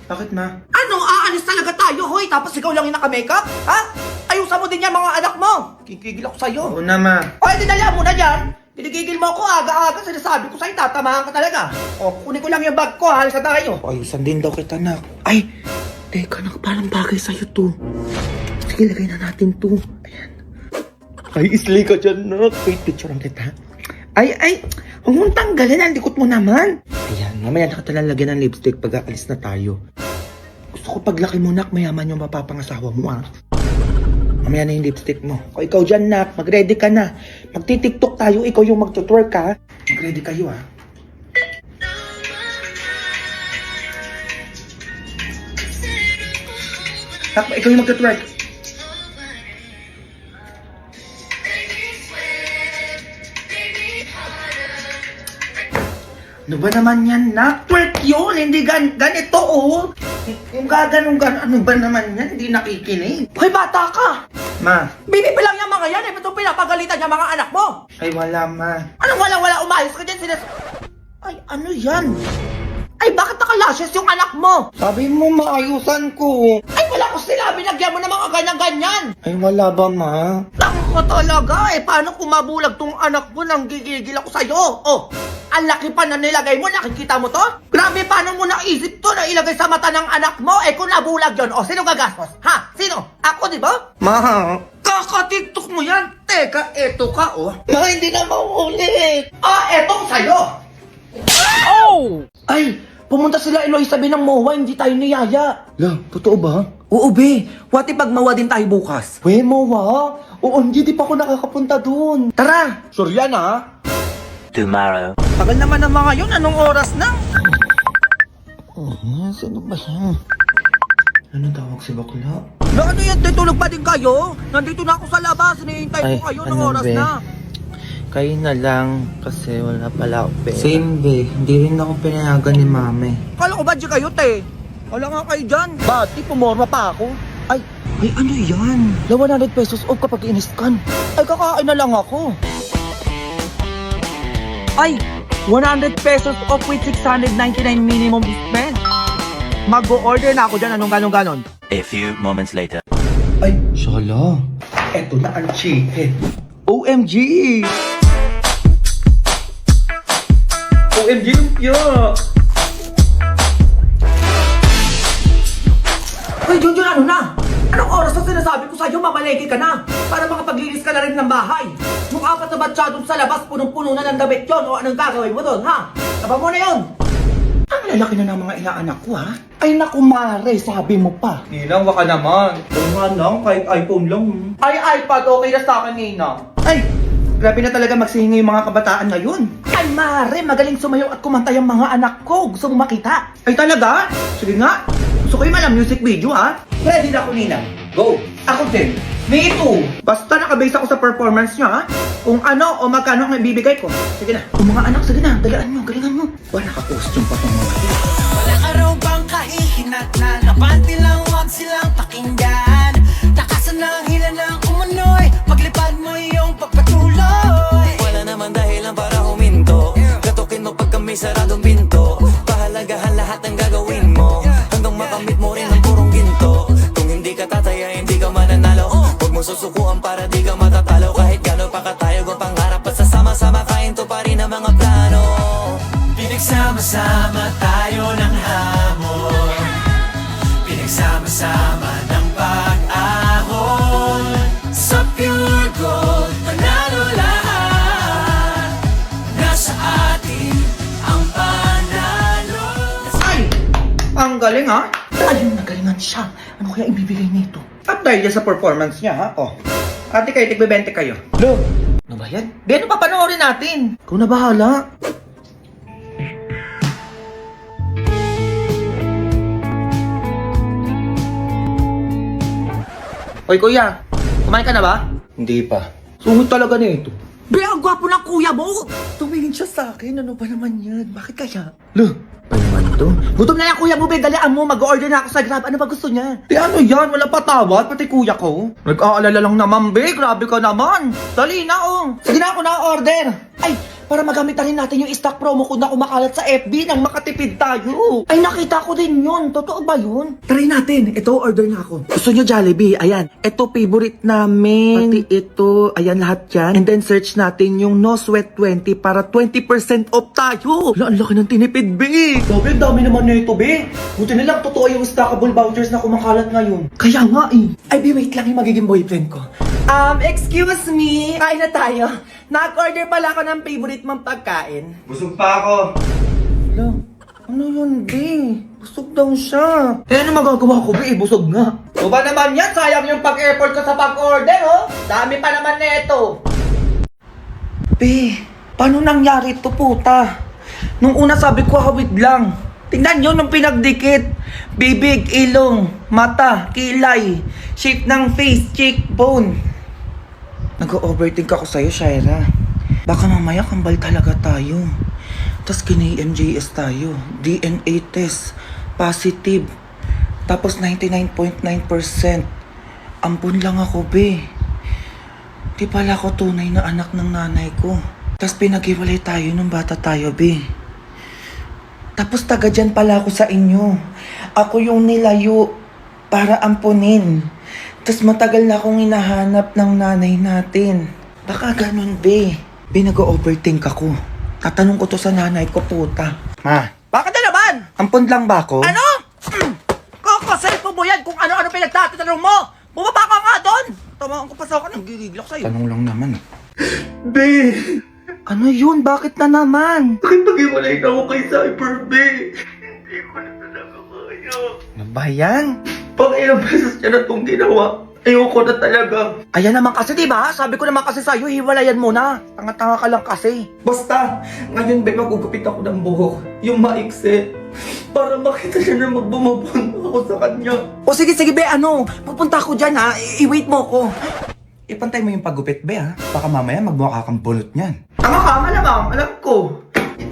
Bakit, ma? Ano, aalis talaga tayo, hoy? Tapos ikaw lang yung naka-makeup? Ha? Ayusan mo din yan mga anak mo. Kikigil ako sa'yo. Oo na, ma. O, dinala mo na yan. Pinigigil mo ako aga-aga. Sinasabi ko sa'yo, tatamahan ka talaga. O, kunin ko lang yung bag ko, halis na tayo. Ayusan din daw kita, nak. Ay, teka, nak, parang bagay sa'yo to. Sige, lagay na natin to. Ayan. Ay, islay ka dyan, nak. Wait, picturean kita. Ay, huwag mong tanggalin. Ang likot mo naman. Ayan, mamaya na kita lang lagyan ng lipstick pag aalis na tayo. Gusto ko paglaki mo, nak, mayaman yung mapapangasawa mo, ah. Mamaya na yung lipstick mo. O ikaw dyan, nak, mag-ready ka na. Magti-tiktok tayo, ikaw yung mag-twerk, ha. Mag-ready kayo, ha. Tak, ikaw yung mag-twerk. Ano ba naman yan, nak? Twerk yun, hindi ganito, oh. Yung gaganong ano ba naman yan? Hindi nakikinig. Hoy, bata ka. Ma. Bibi pa lang yung mga yan. Ba't itong pinapagalitan yung mga anak mo? Ay, wala, ma. Anong wala-wala, umayos ka dyan, Ay, ano yan? Ay, bakit nakalashes yung anak mo? Sabi mo, maayusan ko. Ay, wala ko sila. Binagyan mo ng mga ganyan-ganyan. Ay, wala ba, ma? Naku ko talaga eh. Paano kung mabulag tong anak mo nang gigigil ako sa'yo? Oh, ang laki pa na nilagay mo. Nakikita mo to? Grabe, paano mo naisip to na ilagay sa mata ng anak mo? Eh, kung nabulag yun, oh, sino gagastos? Ha? Sino? Ako, di ba? Ma. Kakatiktok mo yan. Teka, eto ka, oh. Ma, hindi na maulit. Ah, etong sa'yo. Oh! Ay, pumunta sila Eloy, sabi ng MOA, hindi tayo niyaya. La, totoo ba? Oo, be. What if magmawa din tayo bukas? We, MOA? Oo, hindi pa ako nakakapunta dun. Tara! Sure yan, ha? Tomorrow. Tagal naman ng mga yun. Anong oras na? Sino ba siya? Ano tawag si bakla? Na ano yan? Tulog pa din kayo? Nandito na ako sa labas. Hinihintay ko kayo ng oras be? na. Kayo na lang, kasi wala pala ako pera. Same, be. Hindi rin ako pinayagan ni mami. Kala ko ba di kayo, te? Wala nga kayo dyan. Bati, pumorma pa ako. Ay, ano yan? 100 pesos off kapag in-scan. Ay, kakain na lang ako. Ay, 100 pesos off with 699 minimum spend. Mag-o-order na ako dyan. Anong ganon? A few moments later. Ay, shala. Eto na ang chicken. OMG! OMG lumpia! Hoy, Junjun, ano na? Anong oras na sinasabi ko sa'yo? Mamalegi ka na. Para makapaglinis ka na rin ng bahay. Yung apat na batsa doon sa labas, punong-puno na ng damit yun. O anong gagawin mo doon, ha? Taba mo na yun. Ang lalaki na ng mga inaanak ko, ha? Ay, naku, mare, sabi mo pa. Ninang, baka naman. Oo nga lang, kahit iPhone lang. Ay, iPad, okay na sa akin, Nina. Ay, grabe na talaga magsihingi yung mga kabataan ngayon. Ay, mare, magaling sumayaw at kumanta yung mga anak ko. Gusto mo makita? Ay, talaga? Sige nga. Gusto ko yung malang music video, ha? Ready na ako, Ninang. Go! Ako din. Me too. Basta nakabase ako sa performance nyo, ha? Kung ano o magkano ang ibibigay ko. Sige na. O mga anak, sige na. Dalaan nyo, galingan nyo. Wala naka-costume pa tong mga. Wala ka raw bang kahihinatnan? Abante lang, wag silang pakinggan. Takasan ng hila ng umunoy. Paglipad mo yung pagpatuloy. Wala naman dahilan para huminto. Katukin mo pagka may saradong pinto. Pahalagahan lahat ng gagawin mo. Hanggang makamit mo rin ang purong ginto. Kung hindi ka tataya, hindi ka mananalo. Huwag mo susukuan para di ka matatalo. Kahit gano'n pa katayog ang pangarap. At sasama-sama kainto pa rin ang mga plano. Pinagsama-sama tayo ng hamon. Pinagsama-sama ng pag-ahon. Sa pure gold, panalo lahat. Nasa atin ang panalo. Ay! Ang galing, ha? Ayun, nagalingan siya. Ano kaya ibibigay nito? At dahil dyan sa performance niya, ha? Oh. Ate kayo, tigbe-20 kayo. Lo! Ano ba yan? Be, ano pa panoorin natin? Ikaw na bahala. Hoy, kuya. Kumain ka na ba? Hindi pa. Sungit talaga na ito. Be, ang gwapo ng kuya mo! Tumingin siya sa akin. Ano ba naman yan? Bakit kaya? Lo! Pa naman to? Gutom na yan, kuya mo, be. Dalian mo. Mag-order na ako sa Grab. Ano ba gusto niya? Di ano yan? Wala pa tawad? Pati kuya ko? Nag-aalala lang naman, be. Grabe ka naman. Dali na, oh. Sige na, ako na-order. Ay, para magamit na rin natin yung stock promo code na kumakalat sa FB nang makatipid tayo. Ay, nakita ko din yun. Totoo ba yun? Try natin. Ito, order na ako. Gusto nyo Jollibee? Ayan. Ito, favorite namin. Pati ito. Ayan, lahat yan. And then, search natin yung No Sweat 20 para 20% off tayo. Wala, ang laki ng tinipid, be. Grabe, ang dami naman na ito, be. Buti na lang totoo yung stackable vouchers na kumakalat ngayon. Kaya nga eh. Ay, be, wait lang yung magiging boyfriend ko. Excuse me. Kain na tayo. Nag-order pala ako ng favorite mong pagkain. Busog pa ako. Hala, ano yun, be? Busog daw siya. Eh, ano magagawa ko, be? Busog nga. O ba naman yan? Sayang yung pag-effort ko sa pag-order, oh. Dami pa naman neto. Be, paano nangyari ito, puta? Nung una sabi ko, hawig lang. Tingnan nyo nung pinagdikit. Bibig, ilong, mata, kilay, shape ng face, cheekbone. Nag-overthink ako sa'yo, Shaira. Baka mamaya kambal talaga tayo. Tapos kina-MJS tayo. DNA test. Positive. Tapos 99.9%. Ampun lang ako, be. Di pala ako tunay na anak ng nanay ko. Tapos pinag-iwalay tayo nung bata tayo, be. Tapos taga dyan pala ako sa inyo. Ako yung nilayo para ampunin. Tapos matagal na akong hinahanap ng nanay natin. Baka ganun, be. Be, nag-overthink ako. Tatanong ko to sa nanay ko, puta. Ma. Bakit na naman? Ampun lang ba ako? Ano? Kakaselfo mo yan kung ano-ano pinagtatanong mo. Bumaba ka nga doon. Tamaan ko pa sa akin, nanggigigil ako sa'yo. Tanong lang naman. Be. Ano yun? Bakit na naman? Bakit nag-iwalay na ako kay Cyber, be? Hindi ko na talaga kaya. Ano ba yan? Pang ilang beses niya na itong ginawa. Ayoko na talaga. Ayan naman kasi, diba? Sabi ko naman kasi sa'yo, hiwalayan mo na. Tanga-tanga ka lang kasi. Basta, ngayon be, magugupit ako ng buhok. Yung maikse. Para makita niya na magbumabon ako sa kanya. O sige, be, ano? Pupunta ako dyan, ha? I-wait mo ko. Ipantay mo yung paggupit, be, ha? Baka mamaya magmukha kang bulot niyan. Tama ka, malamang. Alam ko.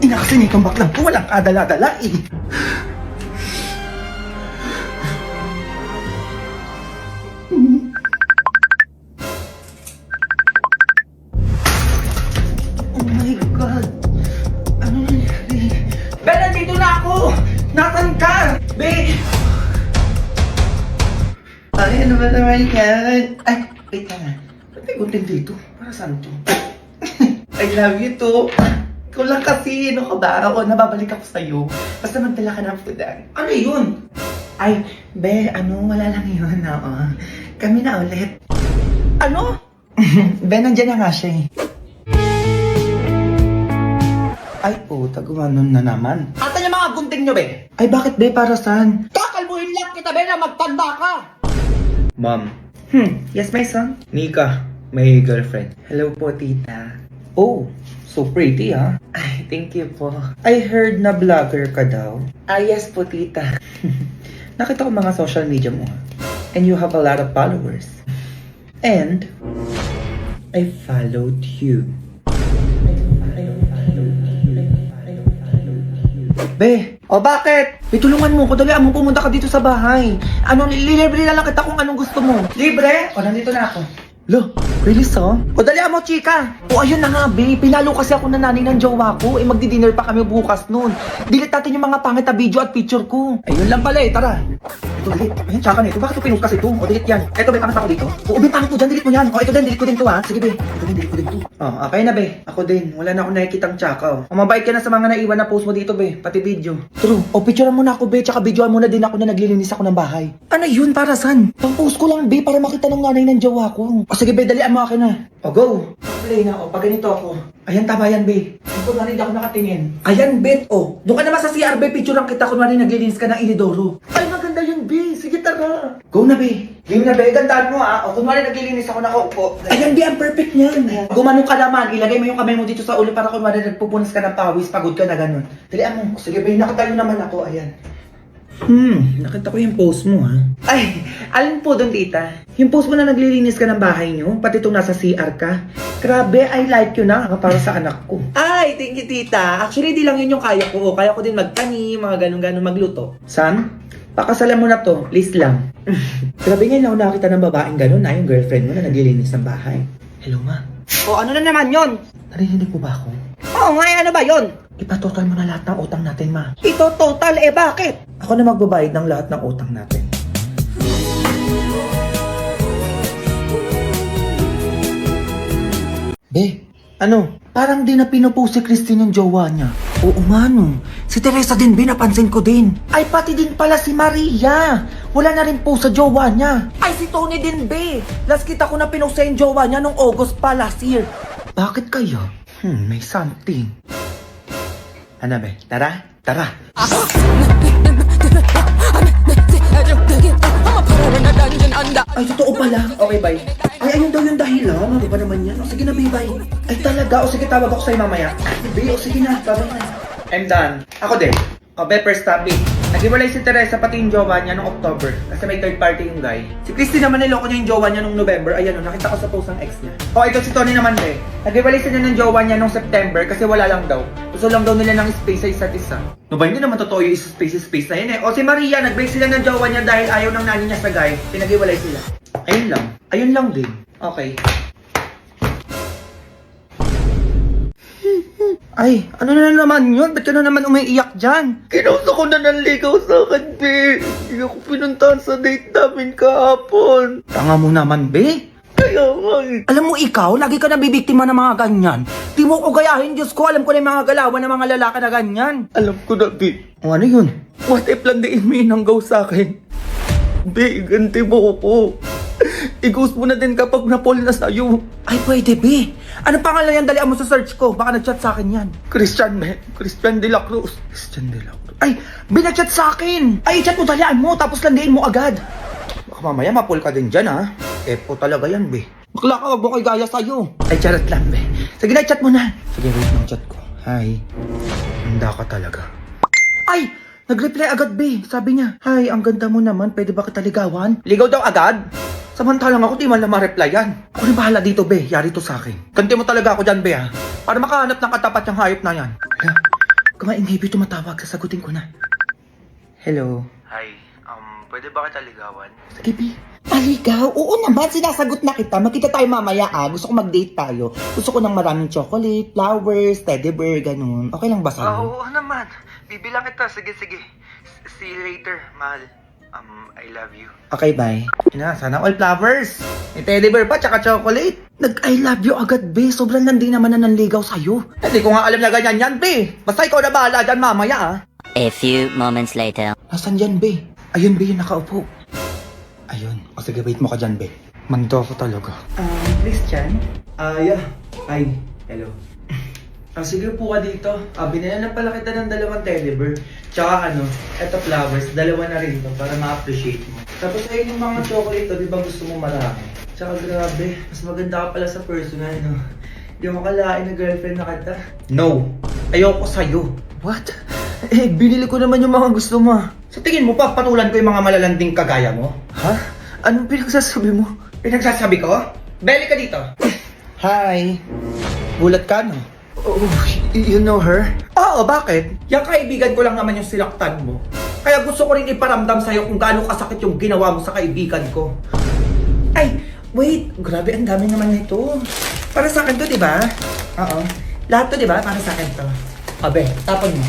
Ina kasi may kambak lang ko. Walang kadala-dala, eh. Oh my God. Ano nangyari? Be, nandito na ako! Nasaan ka? Be! Ay, ano ba naman yan? Ay, wait ka nga. Ba't may gunting dito? Para saan to? I love you too. Ikaw lang kasi, ano ka ba? Ako, nababalik ako sa'yo. Basta magdala ka ng foodan. Ano yun? Ay, be, wala lang yun, oo. Kami na ulit. Ano? Be, nandiyan na nga siya eh. Ay, puta, gumanon na naman. Atan yung mga gunting nyo, be? Ay, bakit be? Para saan? Kakalbuhin lang kita, be, na magtanda ka! Mom. Yes, my son? Nika, my girlfriend. Hello po, tita. Oh, so pretty, ha? Ay, thank you po. I heard na vlogger ka daw. Ah, yes po, tita. Nakita ko mga social media mo, ha? And you have a lot of followers. And, I followed you. Be, o bakit? Be, tulungan mo ko. Dali, mo pumunta ka dito sa bahay. Ano, lilibre na lang kita kung anong gusto mo. Libre? O, nandito na ako. Lo, really so? O dali mo, chika. O ayun na nga, be. Pinalo kasi ako na nanay ng jowa ko. Eh, magdi-dinner pa kami bukas nun. Delete natin yung mga pangit na video at picture ko. Ayun lang pala eh, tara. Ito, delete. Ayun, tsaka nito. Bakit ito pinost kasi ito? O, delete yan. Eto, be, pangit ako dito. O, be, pangit mo dyan. Delete mo yan. O, ito din, delete ko din to, ha. Sige, be. Ito din, delete ko din to. Oh, okay na, be. Ako din. Wala na akong nakikitang tsaka. O, mabait ka na sa mga naiwan na post mo dito, be. Pati video. True. O, picturean mo na ako, be. Tsaka videoan mo na din ako na naglilinis ako ng bahay. Ano yun? Para saan? Pang-post ko lang, be. Para makita ng nanay ng jowa ko. O, sige, be. Dalian mo akin na. O, go. Play na ako. Pag ganito ako. Ayan, tama yan, be. Ito na rin ako nakatingin. Ayan, bet, oh. Doon ka naman sa CR, be. Picture lang kita kung naglilinis ka ng inidoro. Ay, maganda yun, be. Sige, tara. Go na, be. Game na, be. Gandaan mo, ha. O, kunwari naglilinis ako na ako. Ayan, be. Ang perfect niyan. Gumanong ka naman. Ilagay mo yung kamay mo dito sa ulo para kunwari nagpupunas ka ng pawis. Pagod ka na ganun. Dalian mo. Sige, be. Nakatayo naman ako. Ayan. Nakita ko yung post mo, ha. Ay, alin po doon, tita? Yung post mo na naglilinis ka ng bahay niyo, pati itong nasa CR ka. Grabe, I like you na para sa anak ko. Ay, thank you, tita. Actually, di lang yun yung kaya ko. Kaya ko din magtanim, mga ganun-ganun magluto. San? Pakasalan mo na to. Please lang. Grabe ngayon ako nakakita ng babaeng ganun na yung girlfriend mo na naglilinis ng bahay. Hello, ma. O, ano na naman yon? Narinig mo ba ako? Oo nga, ano ba yun? Ipatotal mo na lahat ng utang natin, ma. Ito total, bakit? Ako na magbabayad ng lahat ng utang natin. Be, ano? Parang di na pinupost si Christine yung jowa niya. Oo nga no. Si Teresa din, napansin ko din. Ay, pati din pala si Maria. Wala na rin po sa jowa niya. Ay, si Tony din, be. Last kita ko na pinost sa yung jowa niya nung August pa last year. Bakit kaya? May something. Ano be? Tara? Tara. Ay, totoo pala. Okay, bye. Ay, ayun daw yung dahilan. Ano ba naman yan? O sige na, be, bye. Ay, talaga. O sige, tawag ako sa'yo mamaya. Be, o sige na. Bye na. I'm done. Ako din. O be, first topic. Nag-iwalay si Teresa pati yung jowa niya noong October. Kasi may third party yung guy. Si Christy naman niloko niya yung jowa niya noong November. Ayan o, nakita ko sa post ng ex niya. O, ito si Tony naman be. Nag-iwalay sila ng jowa niya noong September kasi wala lang daw. Gusto lang daw nila ng space sa isa't isa. No ba, hindi naman totoo yung space na yun eh. O si Maria, nag-break sila ng jowa niya dahil ayaw ng nani niya sa guy. Pinag-iwalay sila. Ayun lang. Ayun lang din. Okay. Ay, ano na naman yun? Ba't ka na naman umiiyak dyan? Kinusa ko na nanligaw sa akin, be. Hindi ako pinuntahan sa date namin kahapon. Tanga mo naman, be. Kaya nga eh. Alam mo ikaw, lagi ka nabibiktima ng mga ganyan. Di mo ko gayahin, Diyos ko. Alam ko na yung mga galawan ng mga lalaki na ganyan. Alam ko na, be. O ano yun? What if lang diin mo inanggaw sa akin? Be, ganti mo ko. I-ghost mo na din kapag na-fall na sa'yo. Ay, pwede, be. Anong pangalan yan? Dalian mo sa search ko. Baka nag-chat sa akin yan. Christian, be. Christian de la Cruz. Christian de la Cruz. Ay, binachat sa akin. Ay, chat mo, dalian mo. Tapos landiin mo agad. Baka mamaya mapul ka din dyan, ha? Epo talaga yan, be. Bakla ka, wag mo ko'y gaya sa'yo. Ay, charot lang, be. Sige na, chat mo na. Sige, wait ng chat ko. Hi. Handa ka talaga. Ay, nag-reply agad, be. Sabi niya, "Hi, ang ganda mo naman. Pwede ba kita ligawan?" Ligaw daw agad? Samantalang ako, di man lang ma-replyan. Ako na bahala dito, be. Yari to sa akin. Ganti mo talaga ako dyan, be, ha? Para makahanap ng katapat yung hayop na yan. Hala, kumain, maybe tumatawag. Sasagutin ko na. Hello? Hi, pwede ba kita ligawan? Sige, be. Aligaw? Oo naman, sinasagot na kita. Magkita tayo mamaya, ah. Gusto ko mag-date tayo. Gusto ko ng maraming chocolate, flowers, teddy bear, ganun. Okay lang ba sa'yo? Oo naman. Bibilang kita. Sige. See you later, mahal. I love you. Okay, bye. Ina, sana all flowers. May teddy bear pa, tsaka chocolate. Nag-I love you agad, be. Sobrang landi naman na nanligaw sa'yo. Hindi ko nga alam na ganyan yan, be. Basta ikaw na bahala dyan mamaya, ah. A few moments later. Nasaan yan, be? Ayun, be, yung nakaupo. Ayun. O sige, wait mo ka dyan, be. Mando ako talaga. Christian? Yeah. Hi. Hello. Sige po ka dito. Binayan na pala kita ng 2 teddy bear. Tsaka eto flowers. 2 na rin to para ma-appreciate mo. Tapos ayun yung mga chocolate to, di ba gusto mo marami? Tsaka grabe, mas maganda ka pala sa personal, no? Di mo kalain na girlfriend na kita. No! Ayoko sa'yo. What? Eh, binili ko naman yung mga gusto mo. Sa tingin mo, papatulan ko yung mga malalanding kagaya mo? Ha? Anong pinagsasabi mo? Pinagsasabi ko? Beli ka dito. Hi. Gulat ka, no? Oh, you know her? Oo, bakit? Yung kaibigan ko lang naman yung sinaktan mo. Kaya gusto ko rin iparamdam sa'yo kung gaano kasakit yung ginawa mo sa kaibigan ko. Ay, wait. Grabe, ang dami naman nito. Para sa akin to, di ba? Oo. Lahat to, di ba? Para sa akin to. Abe, tapon mo.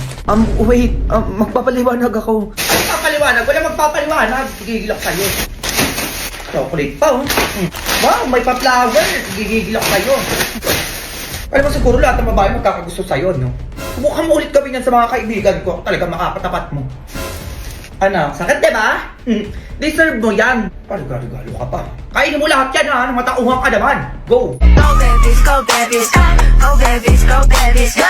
Wait. Magpapaliwanag ako. Magpapaliwanag? Wala magpapaliwanag. Gigigil ako sa'yo. Chocolate pa, oh. Wow, may pa-flowers. Gigigil ako sa'yo. Alam mo siguro lahat ng babae magkakagusto sa'yo, no? Subukan mo ulit gawin yan sa mga kaibigan ko. Talaga makakatapat mo. Ano? Sakit, diba? Deserve mo yan. Parigalo-galo ka pa. Kainin mo lahat yan, ha? Matauhan ka naman. Go! Go babies, go babies, go babies, go babies, go